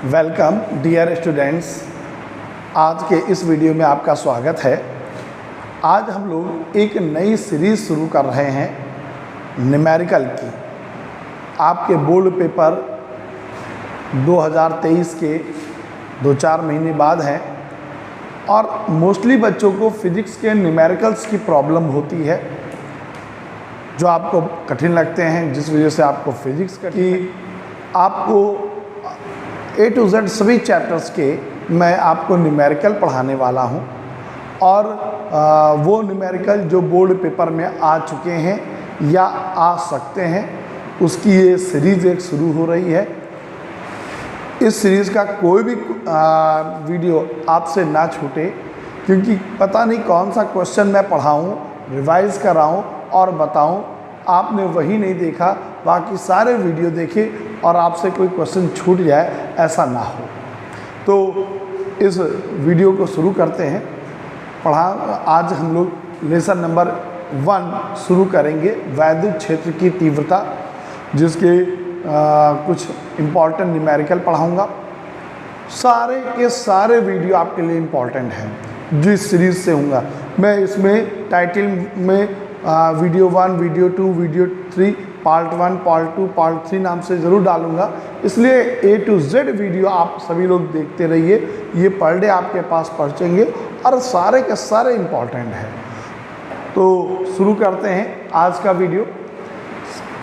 Welcome dear students. आज के इस वीडियो में आपका स्वागत है। आज हम लोग एक नई सीरीज़ शुरू कर रहे हैं न्यूमेरिकल की। आपके बोर्ड पेपर 2023 के 2-4 महीने बाद हैं और मोस्टली बच्चों को फिज़िक्स के न्यूमेरिकल्स की प्रॉब्लम होती है जो आपको कठिन लगते हैं, जिस वजह से आपको फिज़िक्स की आपको A to Z सभी चैप्टर्स के मैं आपको न्यूमेरिकल पढ़ाने वाला हूं और वो न्यूमेरिकल जो बोर्ड पेपर में आ चुके हैं या आ सकते हैं, उसकी ये सीरीज़ एक शुरू हो रही है। इस सीरीज़ का कोई भी वीडियो आपसे ना छूटे, क्योंकि पता नहीं कौन सा क्वेश्चन मैं पढ़ाऊँ, रिवाइज कराऊँ और बताऊँ। आपने वही नहीं देखा, बाकी सारे वीडियो देखे और आपसे कोई क्वेश्चन छूट जाए, ऐसा ना हो। तो इस वीडियो को शुरू करते हैं। आज हम लोग लेसन नंबर 1 शुरू करेंगे, वैद्युत क्षेत्र की तीव्रता, जिसके कुछ इम्पॉर्टेंट न्यूमेरिकल पढ़ाऊँगा। सारे के सारे वीडियो आपके लिए इम्पॉर्टेंट हैं जो इस सीरीज़ से होंगे। मैं इसमें टाइटल में video 1, video 2, video 3, part 1, part 2, part 3 नाम से ज़रूर डालूंगा। इसलिए A to Z वीडियो आप सभी लोग देखते रहिए। ये पर डे आपके पास पहुँचेंगे और सारे के सारे इम्पॉर्टेंट हैं। तो शुरू करते हैं आज का वीडियो।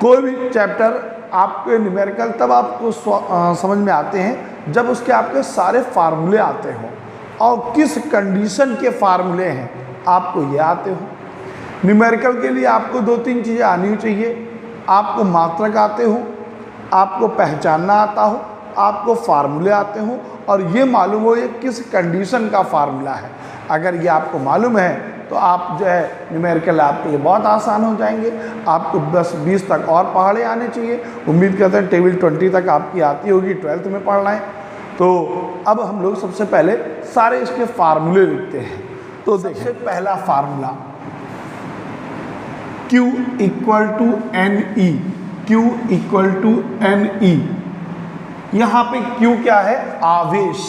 कोई भी चैप्टर आपके न्यूमेरिकल तब आपको समझ में आते हैं जब उसके आपके सारे फार्मूले आते हों, और किस कंडीशन के फार्मूले हैं आपको ये आते हों। न्यूमेरिकल के लिए आपको 2-3 चीज़ें आनी चाहिए। आपको मात्रक आते हो, आपको पहचानना आता हो, आपको फार्मूले आते हो और ये मालूम हो ये किस कंडीशन का फार्मूला है। अगर ये आपको मालूम है तो आप जो है न्यूमेरिकल आपके लिए बहुत आसान हो जाएंगे। आपको 10-20 तक और पहाड़े आने चाहिए। उम्मीद करते हैं टेबल 20 तक आपकी आती होगी, 12th में पढ़ना है। तो अब हम लोग सबसे पहले सारे इसके फार्मूले लिखते हैं। तो देखिए, पहला formula Q equal to NE। Q equal to NE। यहाँ पे Q क्या है? आवेश।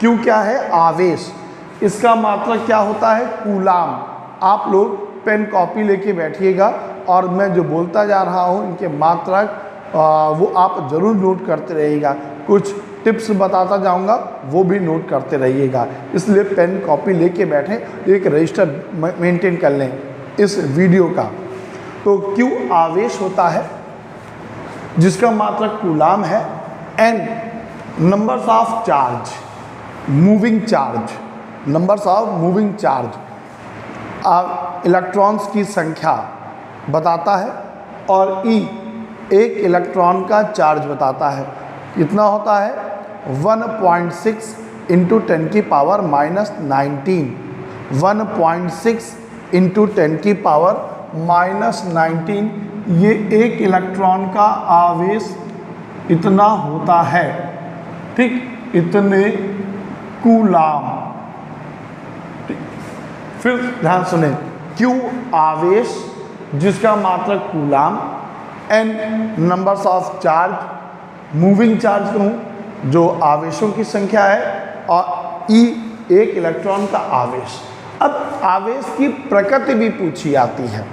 Q क्या है? आवेश। इसका मात्रक क्या होता है? कूलाम। आप लोग पेन कॉपी लेके बैठिएगा और मैं जो बोलता जा रहा हूँ इनके मात्रक वो आप ज़रूर नोट करते रहिएगा। कुछ टिप्स बताता जाऊँगा, वो भी नोट करते रहिएगा। इसलिए पेन कॉपी लेके बैठें, एक रजिस्टर मेंटेन कर लें इस वीडियो का। तो Q आवेश होता है जिसका मात्रक कूलाम है। N numbers of charge, moving charge, numbers of moving charge, electrons की संख्या बताता है। और E एक इलेक्ट्रॉन का चार्ज बताता है। कितना होता है? 1.6 इंटू 10 की पावर -19। 1.6 इंटू 10 की पावर -19, ये एक इलेक्ट्रॉन का आवेश इतना होता है। ठीक, इतने कूलाम। फिर ध्यान सुने, Q आवेश जिसका मात्रक coulomb, N numbers of charge, moving charge कहूँ जो आवेशों की संख्या है, और E एक इलेक्ट्रॉन का आवेश। अब आवेश की प्रकृति भी पूछी आती है।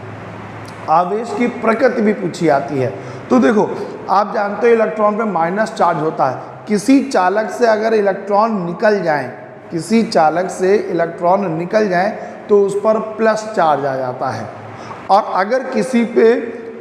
आवेश की प्रकृति भी पूछी आती है। तो देखो, आप जानते हो इलेक्ट्रॉन पे माइनस चार्ज होता है। किसी चालक से अगर इलेक्ट्रॉन निकल जाएं, किसी चालक से इलेक्ट्रॉन निकल जाएं तो उस पर प्लस चार्ज आ जाता है, और अगर किसी पे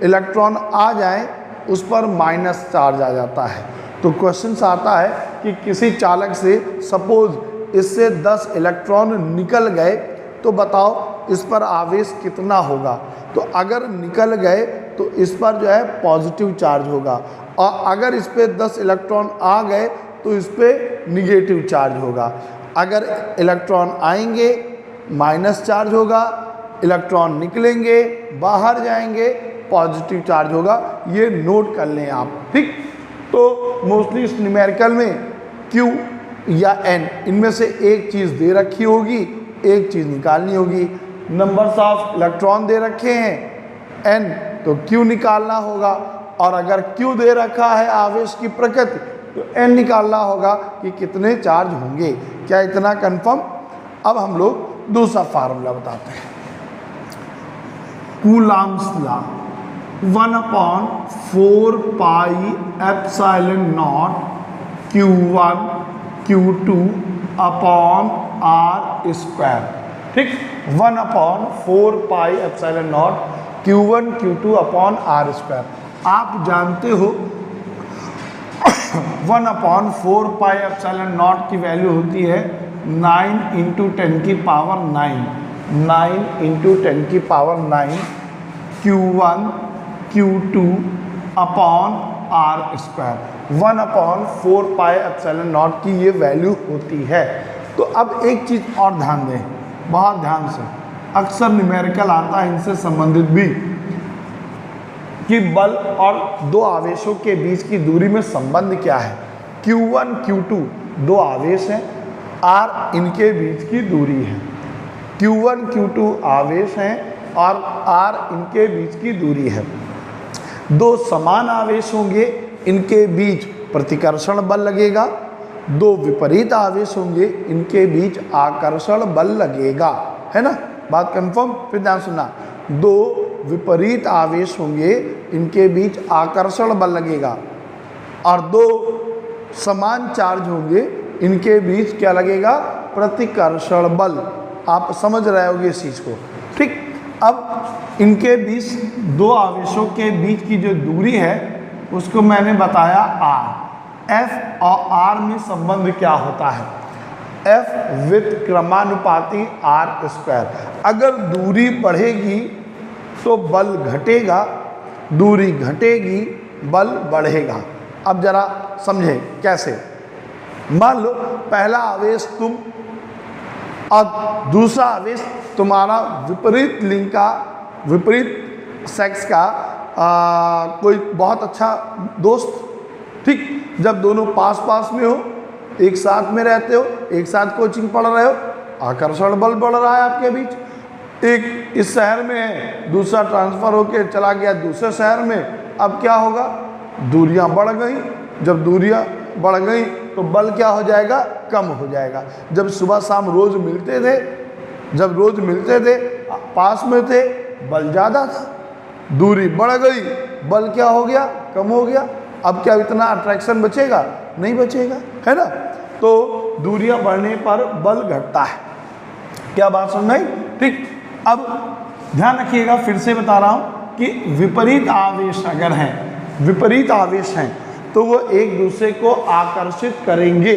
इलेक्ट्रॉन आ जाए उस पर माइनस चार्ज आ जाता है। तो क्वेश्चन आता है कि किसी चालक से सपोज इससे 10 इलेक्ट्रॉन निकल गए, तो बताओ इस पर आवेश कितना होगा। तो अगर निकल गए तो इस पर जो है पॉजिटिव चार्ज होगा, और अगर इस पर 10 इलेक्ट्रॉन आ गए तो इस पर निगेटिव चार्ज होगा। अगर इलेक्ट्रॉन आएंगे माइनस चार्ज होगा, इलेक्ट्रॉन निकलेंगे बाहर जाएंगे पॉजिटिव चार्ज होगा। ये नोट कर लें आप। ठीक, तो मोस्टली इस न्यूमेरिकल में Q या N इनमें से एक चीज़ दे रखी होगी, एक चीज़ निकालनी होगी। नंबर्स ऑफ इलेक्ट्रॉन दे रखे हैं N, तो Q निकालना होगा। और अगर Q दे रखा है आवेश की प्रकृति, तो n निकालना होगा कि कितने चार्ज होंगे। क्या इतना कंफर्म? अब हम लोग दूसरा फार्मूला बताते हैं। Coulomb's law 1/4 pi epsilon not Q1 Q2 upon R square. ठीक, 1/4 pi epsilon not Q1 Q2 upon R square. आप जानते हो 1/4 पाई एप्सिलॉन नॉट की वैल्यू होती है 9 × 10 की पावर 9, 9 × 10 की power 9 Q1 Q2 upon R square. 1/4 pi epsilon not की ये वैल्यू होती है। तो अब एक चीज़ और ध्यान दें, बहुत ध्यान से, अक्सर न्यूमेरिकल आता है इनसे संबंधित भी, कि बल और दो आवेशों के बीच की दूरी में संबंध क्या है। Q1 Q2 दो आवेश हैं, R इनके बीच की दूरी है। Q1 Q2 आवेश हैं और R इनके बीच की दूरी है। दो समान आवेश होंगे, इनके बीच प्रतिकर्षण बल लगेगा। दो विपरीत आवेश होंगे, इनके बीच आकर्षण बल लगेगा, है ना? बात कंफर्म? फिर ध्यान सुनना, दो विपरीत आवेश होंगे, इनके बीच आकर्षण बल लगेगा, और दो समान चार्ज होंगे, इनके बीच क्या लगेगा? प्रतिकर्षण बल। आप समझ रहे होगे इस चीज़ को। ठीक, अब इनके बीच दो आवेशों के बीच की जो दूरी है उसको मैंने बताया R। F और R में संबंध क्या होता है? F विद क्रमानुपाती R स्क्वायर। अगर दूरी बढ़ेगी तो बल घटेगा, दूरी घटेगी बल बढ़ेगा। अब जरा समझे कैसे। मान लो पहला आवेश तुम और दूसरा आवेश तुम्हारा विपरीत लिंग का, विपरीत सेक्स का कोई बहुत अच्छा दोस्त। ठीक, जब दोनों पास पास में हो, एक साथ में रहते हो, एक साथ कोचिंग पढ़ रहे हो, आकर्षण बल बढ़ रहा है आपके बीच। एक इस शहर में है, दूसरा ट्रांसफ़र होके चला गया दूसरे शहर में। अब क्या होगा? दूरियां बढ़ गई। जब दूरियां बढ़ गई तो बल क्या हो जाएगा? कम हो जाएगा। जब सुबह शाम रोज़ मिलते थे, जब रोज़ मिलते थे, पास में थे, बल ज़्यादा था। दूरी बढ़ गई, बल क्या हो गया? कम हो गया। अब क्या इतना अट्रैक्शन बचेगा? नहीं बचेगा, है ना? तो दूरियां बढ़ने पर बल घटता है। क्या बात सुन रही? ठीक, अब ध्यान रखिएगा, फिर से बता रहा हूं कि विपरीत आवेश अगर हैं, विपरीत आवेश हैं तो वो एक दूसरे को आकर्षित करेंगे।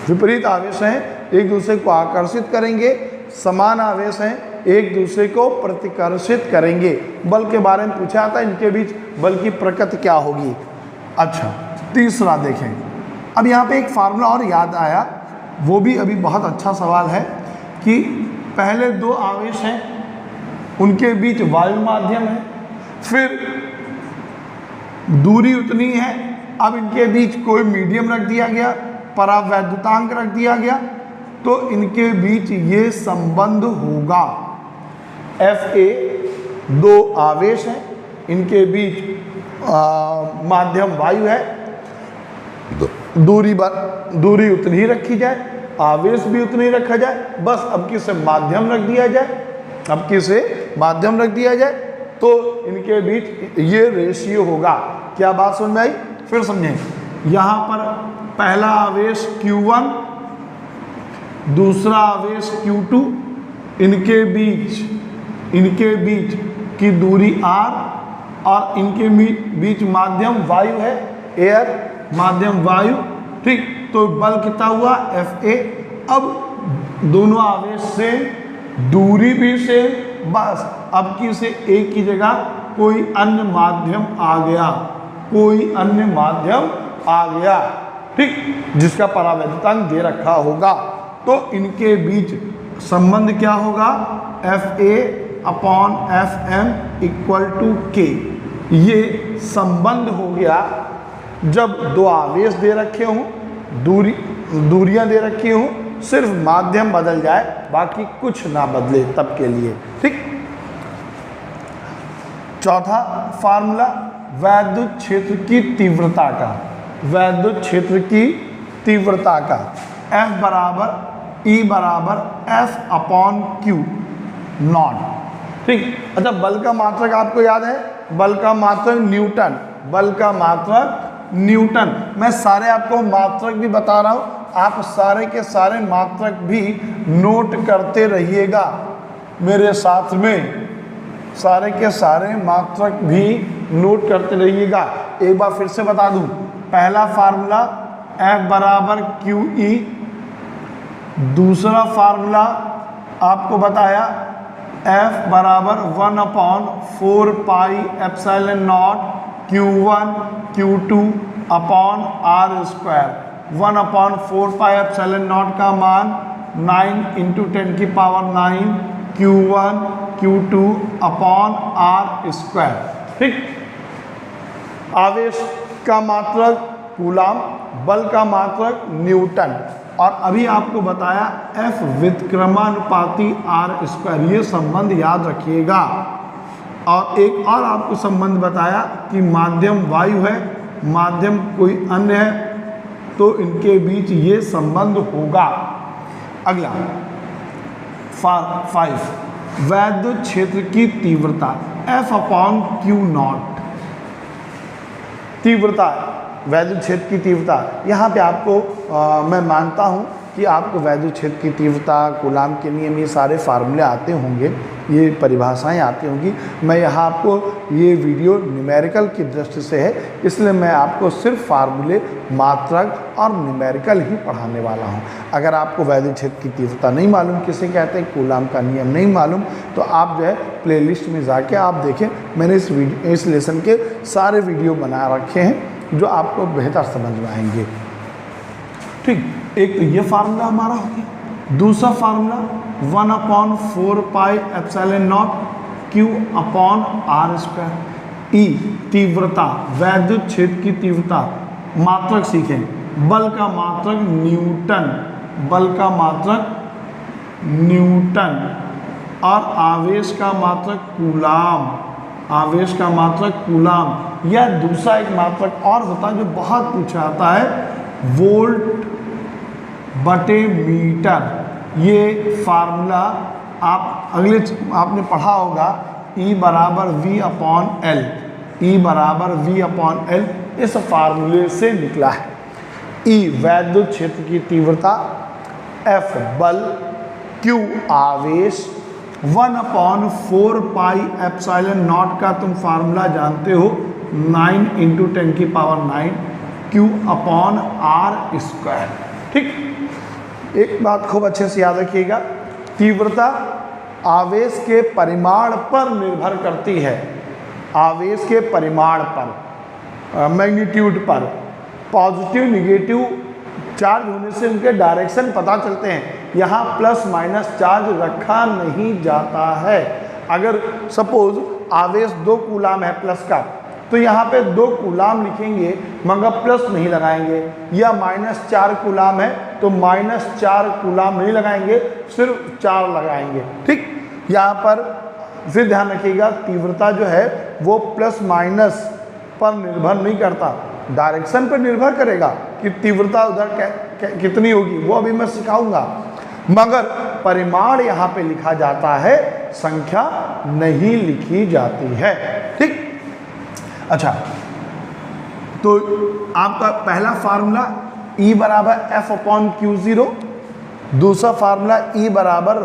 विपरीत आवेश हैं, एक दूसरे को आकर्षित करेंगे। समान आवेश हैं, एक दूसरे को प्रतिकर्षित करेंगे। बल के बारे में पूछा था, इनके बीच बल की प्रकृति क्या होगी। अच्छा, तीसरा देखें। अब यहाँ पे एक फार्मूला और याद आया, वो भी अभी बहुत अच्छा सवाल है, कि पहले दो आवेश हैं, उनके बीच वायु माध्यम है, फिर दूरी उतनी है, अब इनके बीच कोई मीडियम रख दिया गया, परावैद्युतांक रख दिया गया, तो इनके बीच ये संबंध होगा। Fa दो आवेश हैं, इनके बीच माध्यम वायु है, दूरी उतनी ही रखी जाए, आवेश भी उतनी ही रखा जाए, बस अब किसे माध्यम रख दिया जाए, अब किसे माध्यम रख दिया जाए, तो इनके बीच ये रेशियो होगा। क्या बात समझ में आई? फिर समझें, यहाँ पर पहला आवेश Q1, दूसरा आवेश Q2, इनके बीच की दूरी R, और इनके बीच माध्यम वायु है, एयर, माध्यम वायु। ठीक, तो बल कितना हुआ? Fa। अब दोनों आवेश से दूरी भी से, बस अब की से एक की जगह कोई अन्य माध्यम आ गया, कोई अन्य माध्यम आ गया। ठीक, जिसका परावैद्युतांक दे रखा होगा, तो इनके बीच संबंध क्या होगा? Fa/Fm = K। ये संबंध हो गया जब दो आवेश दे रखे हों, दूरियां दे रखी हों, सिर्फ माध्यम बदल जाए, बाकी कुछ ना बदले तब के लिए। ठीक, चौथा फार्मूला वैद्युत क्षेत्र की तीव्रता का। वैद्युत क्षेत्र की तीव्रता का, F बराबर E बराबर F/Q नॉट। ठीक। अच्छा, बल का मात्रक आपको याद है, बल का मात्रक न्यूटन, बल का मात्रक न्यूटन। मैं सारे आपको मात्रक भी बता रहा हूं, आप सारे के सारे मात्रक भी नोट करते रहिएगा मेरे साथ में, सारे के सारे मात्रक भी नोट करते रहिएगा। एक बार फिर से बता दूं, पहला फार्मूला F बराबर QE, दूसरा फार्मूला आपको बताया F बराबर 1/4 pi epsilon not Q1 Q2 upon R square. 1/4 pi epsilon not का मान 9 इंटू 10 की power 9 Q1 Q2 upon R square. ठीक। आवेश का मात्रक कूलाम, बल का मात्रक न्यूटन, और अभी आपको बताया F व्युत्क्रमानुपाती R स्क्वायर। ये संबंध याद रखिएगा। और एक और आपको संबंध बताया कि माध्यम वायु है, माध्यम कोई अन्य है, तो इनके बीच ये संबंध होगा। अगला 5, वैद्युत क्षेत्र की तीव्रता F/Q नॉट। तीव्रता, वैद्युत क्षेत्र की तीव्रता, यहाँ पे आपको मैं मानता हूँ कि आपको वैद्युत क्षेत्र की तीव्रता, कूलाम के नियम, ये सारे फार्मूले आते होंगे, ये परिभाषाएं आती होंगी। मैं यहाँ आपको ये वीडियो न्यूमेरिकल की दृष्टि से है, इसलिए मैं आपको सिर्फ फार्मूले, मात्रक और न्यूमेरिकल ही पढ़ाने वाला हूँ। अगर आपको वैद्युत क्षेत्र की तीव्रता नहीं मालूम, किसे कहते हैं, कूलाम का नियम नहीं मालूम, तो आप जो है प्लेलिस्ट में जाके आप देखें, मैंने इस लेसन के सारे वीडियो बना रखे हैं जो आपको बेहतर समझ में आएंगे। ठीक। एक तो ये फार्मूला हमारा हो गया। दूसरा formula 1/4 pi epsilon not Q upon R square. E तीव्रता, वैद्युत क्षेत्र की तीव्रता, मात्रक सीखें, बल का मात्रक न्यूटन, बल का मात्रक न्यूटन, और आवेश का मात्रक कूलाम, आवेश का मात्रक कूलाम। या दूसरा एक मात्रक और होता है जो बहुत पूछा जाता है, वोल्ट बटे मीटर। ये फार्मूला आप आपने पढ़ा होगा, E बराबर V/L, E बराबर V/L, इस फार्मूले से निकला है। E वैद्युत क्षेत्र की तीव्रता, F बल, Q आवेश, 1/4 पाई एप्सिलॉन नॉट का तुम फार्मूला जानते हो, 9 इंटू 10 की power 9 Q upon R square. ठीक। एक बात खूब अच्छे से याद रखिएगा, तीव्रता आवेश के परिमाण पर निर्भर करती है, आवेश के परिमाण पर, मैग्नीट्यूड पर। पॉजिटिव निगेटिव चार्ज होने से उनके डायरेक्शन पता चलते हैं। यहाँ प्लस माइनस चार्ज रखा नहीं जाता है। अगर सपोज आवेश 2 कूलाम है प्लस का, तो यहाँ पे 2 कूलाम लिखेंगे मगर प्लस नहीं लगाएंगे, या -4 कूलाम है तो -4 कूलाम नहीं लगाएंगे, सिर्फ 4 लगाएंगे। ठीक। यहाँ पर फिर ध्यान रखिएगा, तीव्रता जो है वो प्लस माइनस पर निर्भर नहीं करता, डायरेक्शन पर निर्भर करेगा कि तीव्रता उधर कितनी होगी, वो अभी मैं सिखाऊंगा, मगर परिमाण यहाँ पे लिखा जाता है, संख्या नहीं लिखी जाती है। ठीक। अच्छा, तो आपका पहला फार्मूला E बराबर F/Q0, दूसरा फार्मूला E बराबर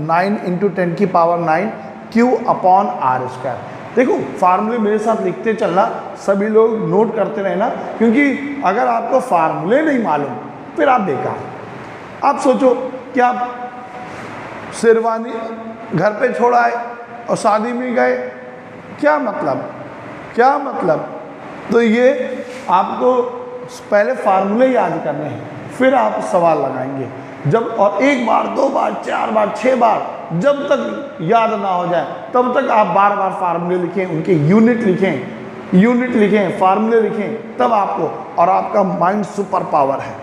9 इंटू 10 की power 9 Q upon R square. देखो फार्मूले मेरे साथ लिखते चलना, सभी लोग नोट करते रहना, क्योंकि अगर आपको फार्मूले नहीं मालूम फिर आप बेकार। आप सोचो कि आप शेरवानी घर पे छोड़ आए और शादी में गए, क्या मतलब, क्या मतलब। तो ये आपको पहले फार्मूले याद करने हैं, फिर आप सवाल लगाएंगे। जब और 1 बार 2 बार 4 बार 6 बार जब तक याद ना हो जाए तब तक आप बार बार फार्मूले लिखें, उनके यूनिट लिखें, फार्मूले लिखें, तब आपको, और आपका माइंड सुपर पावर है।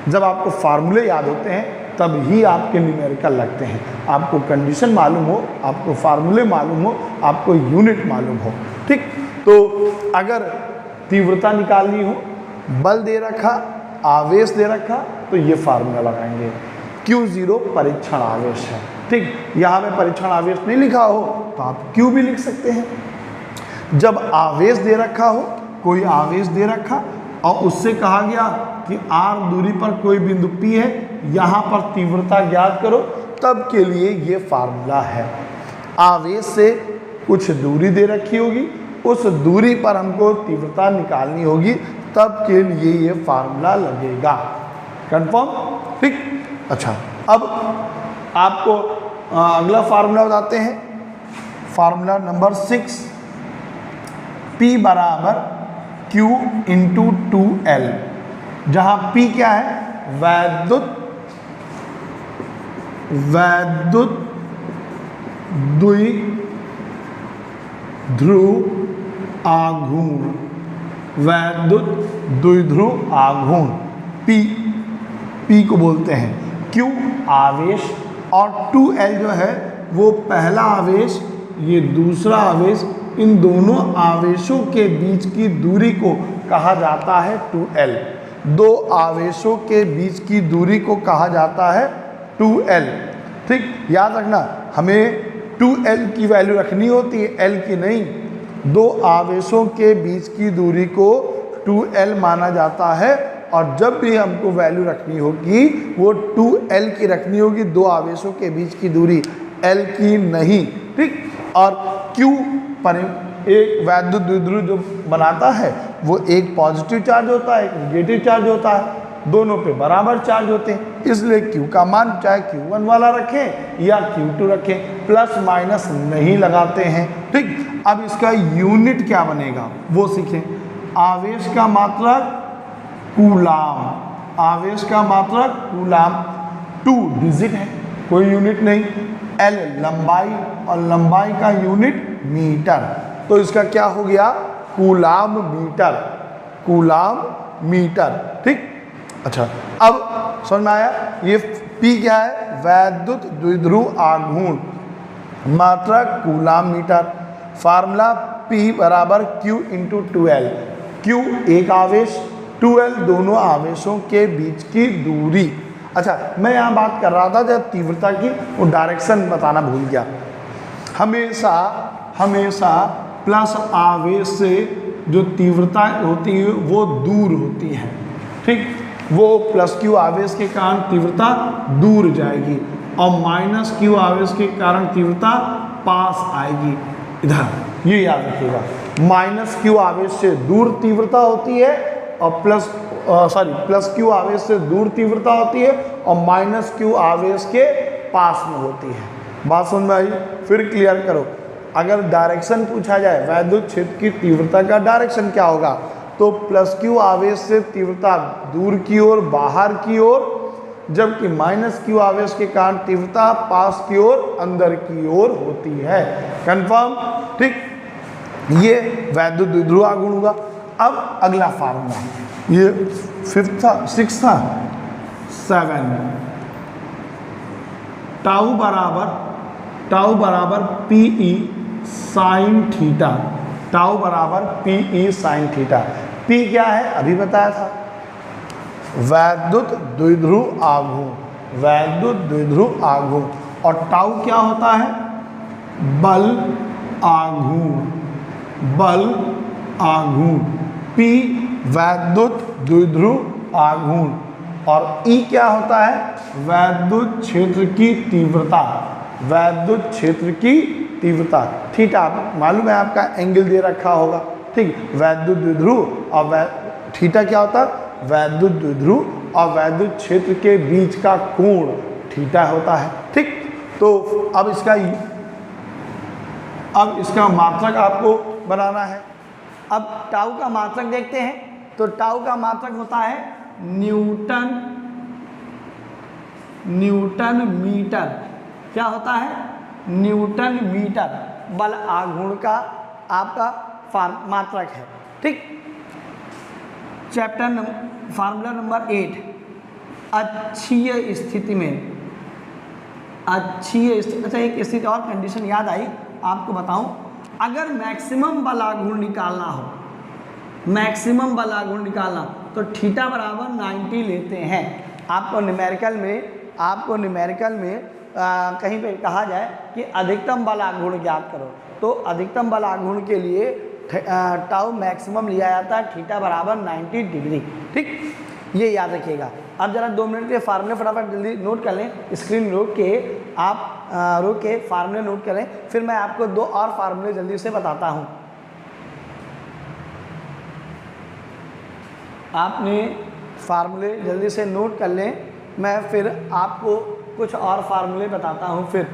जब आपको फार्मूले याद होते हैं तब ही आपके न्यूमेरिकल लगते हैं। आपको कंडीशन मालूम हो, आपको फार्मूले मालूम हो, आपको यूनिट मालूम हो। ठीक। तो अगर तीव्रता निकालनी हो, बल दे रखा, आवेश दे रखा, तो ये फार्मूला लगाएंगे। Q0 परीक्षण आवेश है, ठीक। यहाँ पे परीक्षण आवेश नहीं लिखा हो तो आप Q भी लिख सकते हैं। जब आवेश दे रखा हो, कोई आवेश दे रखा और उससे कहा गया कि r दूरी पर कोई बिंदु P है, यहाँ पर तीव्रता ज्ञात करो, तब के लिए ये फार्मूला है। आवेश से कुछ दूरी दे रखी होगी, उस दूरी पर हमको तीव्रता निकालनी होगी, तब के लिए ये फार्मूला लगेगा। कंफर्म, ठीक। अच्छा, अब आपको अगला फार्मूला बताते हैं। फार्मूला नंबर 6, P बराबर Q इंटू 2L, जहाँ P क्या है? वैद्युत द्विध्रुव आघूर्ण, वैद्युत द्विध्रुव आघूर्ण P को बोलते हैं। Q आवेश और 2L जो है वो पहला आवेश, ये दूसरा आवेश, इन दोनों आवेशों के बीच की दूरी को कहा जाता है 2L। दो आवेशों के बीच की दूरी को कहा जाता है 2L, ठीक। याद रखना, हमें 2L की वैल्यू रखनी होती है, L की नहीं। दो आवेशों के बीच की दूरी को 2L माना जाता है, और जब भी हमको वैल्यू रखनी होगी वो 2L की रखनी होगी, दो आवेशों के बीच की दूरी, L की नहीं, ठीक। और Q पर एक वैद्युत द्विध्रुव जो बनाता है वो एक पॉजिटिव चार्ज होता है, एक नेगेटिव चार्ज होता है, दोनों पे बराबर चार्ज होते हैं, इसलिए Q का मान चाहे Q1 वाला रखें या Q2 रखें, प्लस माइनस नहीं लगाते हैं, ठीक। अब इसका यूनिट क्या बनेगा वो सीखें। आवेश का मात्रक कूलाम, आवेश का मात्रक कूलाम, 2 डिजिट है, कोई यूनिट नहीं। L लंबाई, और लंबाई का यूनिट मीटर, तो इसका क्या हो गया? कूलाम मीटर, कूलाम मीटर, ठीक। अच्छा, अब समझ में आया? ये P क्या है? वैद्युत द्विध्रुव आघूर्ण, मात्रक कूलाम मीटर। फार्मूला P बराबर Q इंटू 2L। Q एक आवेश, 2L दोनों आवेशों के बीच की दूरी। अच्छा, मैं यहाँ बात कर रहा था जब तीव्रता की, वो डायरेक्शन बताना भूल गया। हमेशा प्लस आवेश से जो तीव्रता होती है वो दूर होती है, ठीक। वो प्लस Q आवेश के कारण तीव्रता दूर जाएगी, और माइनस Q आवेश के कारण तीव्रता पास आएगी। इधर ये याद रखिएगा, माइनस Q आवेश से दूर तीव्रता होती है, और प्लस Q आवेश से दूर तीव्रता होती है, और माइनस Q आवेश के पास में होती है। बात समझ में आई? फिर क्लियर करो। अगर डायरेक्शन पूछा जाए, वैद्युत क्षेत्र की तीव्रता का डायरेक्शन क्या होगा, तो प्लस Q आवेश से तीव्रता दूर की ओर, बाहर की ओर, जबकि माइनस Q आवेश के कारण तीव्रता पास की ओर, अंदर की ओर होती है। कंफर्म, ठीक। ये वैद्युत द्विध्रुव आघूर्ण होगा। अब अगला फार्मूला, ये 5th था, 6th था, 7, टाउ बराबर PE साइन थीटा, टाउ बराबर PE साइन थीटा। P क्या है? अभी बताया था, वैद्युत द्विध्रुव आघूर्ण, वैद्युत द्विध्रुव आघूर्ण। और टाउ क्या होता है? बल आघूर्ण, बल आघूर्ण। P वैद्युत द्विध्रुव आघूर्ण, और E क्या होता है? वैद्युत क्षेत्र की तीव्रता, वैद्युत क्षेत्र की तीव्रता। थीटा मालूम है आपका, एंगल दे रखा होगा, ठीक। वैद्युत द्विध्रुव और थीटा क्या होता है? वैद्युत द्विध्रुव और वैद्युत क्षेत्र के बीच का कोण थीटा होता है, ठीक। तो अब इसका मात्रक आपको बनाना है। अब टाउ का मात्रक देखते हैं, तो टाउ का मात्रक होता है न्यूटन मीटर। क्या होता है? Newton metre. बल आघूर्ण का आपका मात्रक है, ठीक। फार्मूला नंबर 8, अक्षीय स्थिति में, अच्छा एक स्थिति और कंडीशन याद आई आपको बताऊं। अगर मैक्सिमम बल आघूर्ण निकालना हो, मैक्सिमम बल आघूर्ण निकालना, तो थीटा बराबर 90 लेते हैं। आपको न्यूमेरिकल में कहीं पे कहा जाए कि अधिकतम बल आघूर्ण ज्ञात करो, तो अधिकतम बल आघूर्ण के लिए टाउ मैक्सिमम लिया जाता है थीटा बराबर 90 डिग्री। ठीक, ये याद रखिएगा। अब जरा 2 मिनट के फार्मूले फटाफट जल्दी नोट कर लें, स्क्रीन रोक के फार्मूले नोट करें, फिर मैं आपको 2 और फार्मूले जल्दी से बताता हूँ। आपने फार्मूले जल्दी से नोट कर लें, मैं फिर आपको कुछ और फार्मूले बताता हूँ। फिर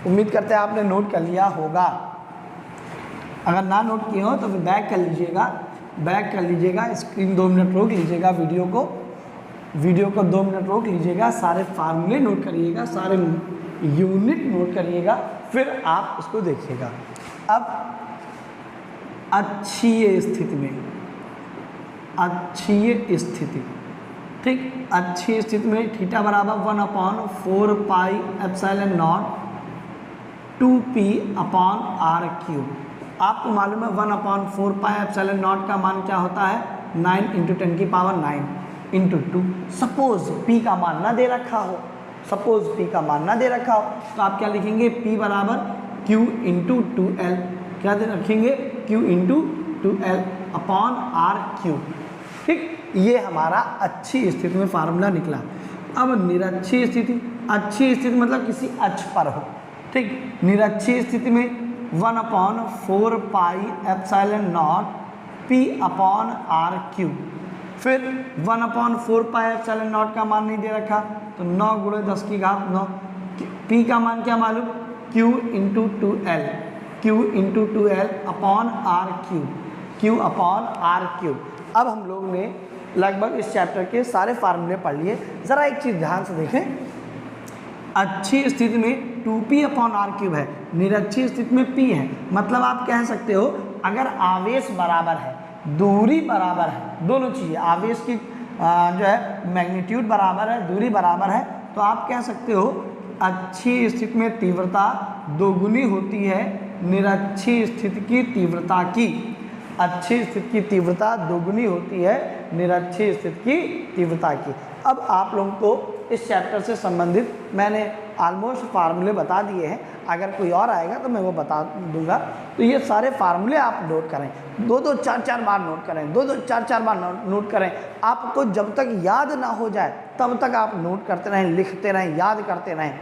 उम्मीद करते हैं आपने नोट कर लिया होगा। अगर ना नोट किए हो तो फिर बैक कर लीजिएगा, स्क्रीन 2 मिनट रोक लीजिएगा, वीडियो को 2 मिनट रोक लीजिएगा, सारे फार्मूले नोट करिएगा, सारे यूनिट नोट करिएगा, फिर आप उसको देखिएगा। अब अक्षीय स्थिति, ठीक, अक्षीय स्थिति में थीटा बराबर 1/4 pi epsilon not 2p upon r cube. आपको मालूम है 1/4 पाई एप्सिलॉन नॉट का मान क्या होता है, 9 × 10⁹ इंटू 2। सपोज p का मान ना दे रखा हो, तो आप क्या लिखेंगे, p बराबर q × 2l, क्या रखेंगे, q × 2l upon r cube. ठीक, ये हमारा अच्छी स्थिति में फार्मूला निकला। अब निरक्षीय स्थिति, अच्छी स्थिति मतलब किसी अक्ष पर हो। ठीक, निरक्षीय स्थिति में 1/4 pi epsilon not p upon r cube. फिर 1/4 पाई एप्सिलॉन नॉट का मान नहीं दे रखा, तो 9 × 10⁹ p का मान क्या मालूम, q × 2l upon r cube, q upon r cube. अब हम लोग ने लगभग इस चैप्टर के सारे फार्मूले पढ़ लिए। ज़रा एक चीज़ ध्यान से देखें, अच्छी स्थिति में 2p अपॉन r क्यूब है, निरक्षीय स्थिति में p है। मतलब आप कह सकते हो अगर आवेश बराबर है, दूरी बराबर है, दोनों चीज़ें, आवेश की जो है मैग्नीट्यूड बराबर है, दूरी बराबर है, तो आप कह सकते हो अच्छी स्थिति में तीव्रता दोगुनी होती है निरक्षीय स्थिति की तीव्रता की। अच्छी स्थिति की तीव्रता दोगुनी होती है निरक्षीय स्थिति की तीव्रता की। अब आप लोगों को इस चैप्टर से संबंधित मैंने ऑलमोस्ट फार्मूले बता दिए हैं, अगर कोई और आएगा तो मैं वो बता दूंगा। तो ये सारे फार्मूले आप नोट करें, 2-2 4-4 बार नोट करें, 2-2 4-4 बार नोट करें। आपको जब तक याद ना हो जाए तब तक आप नोट करते रहें, लिखते रहें, याद करते रहें।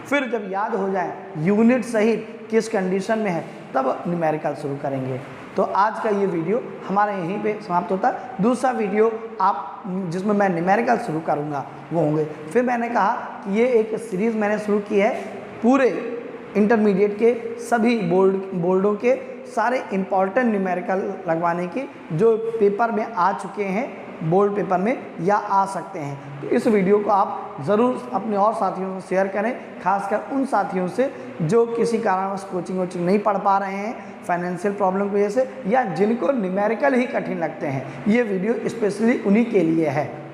फिर जब याद हो जाए यूनिट सहित किस कंडीशन में है, तब न्यूमेरिकल शुरू करेंगे। तो आज का ये वीडियो हमारे यहीं पे समाप्त होता है। दूसरा वीडियो आप जिसमें मैं न्यूमेरिकल शुरू करूँगा वो होंगे। फिर मैंने कहा कि ये एक सीरीज़ मैंने शुरू की है, पूरे इंटरमीडिएट के सभी बोर्डों के सारे इम्पॉर्टेंट न्यूमेरिकल लगवाने की, जो पेपर में आ चुके हैं, बोर्ड पेपर में या आ सकते हैं। तो इस वीडियो को आप ज़रूर अपने और साथियों से शेयर करें, खासकर उन साथियों से जो किसी कारणवश कोचिंग नहीं पढ़ पा रहे हैं फाइनेंशियल प्रॉब्लम की वजह से, या जिनको न्यूमेरिकल ही कठिन लगते हैं। ये वीडियो स्पेशली उन्हीं के लिए है।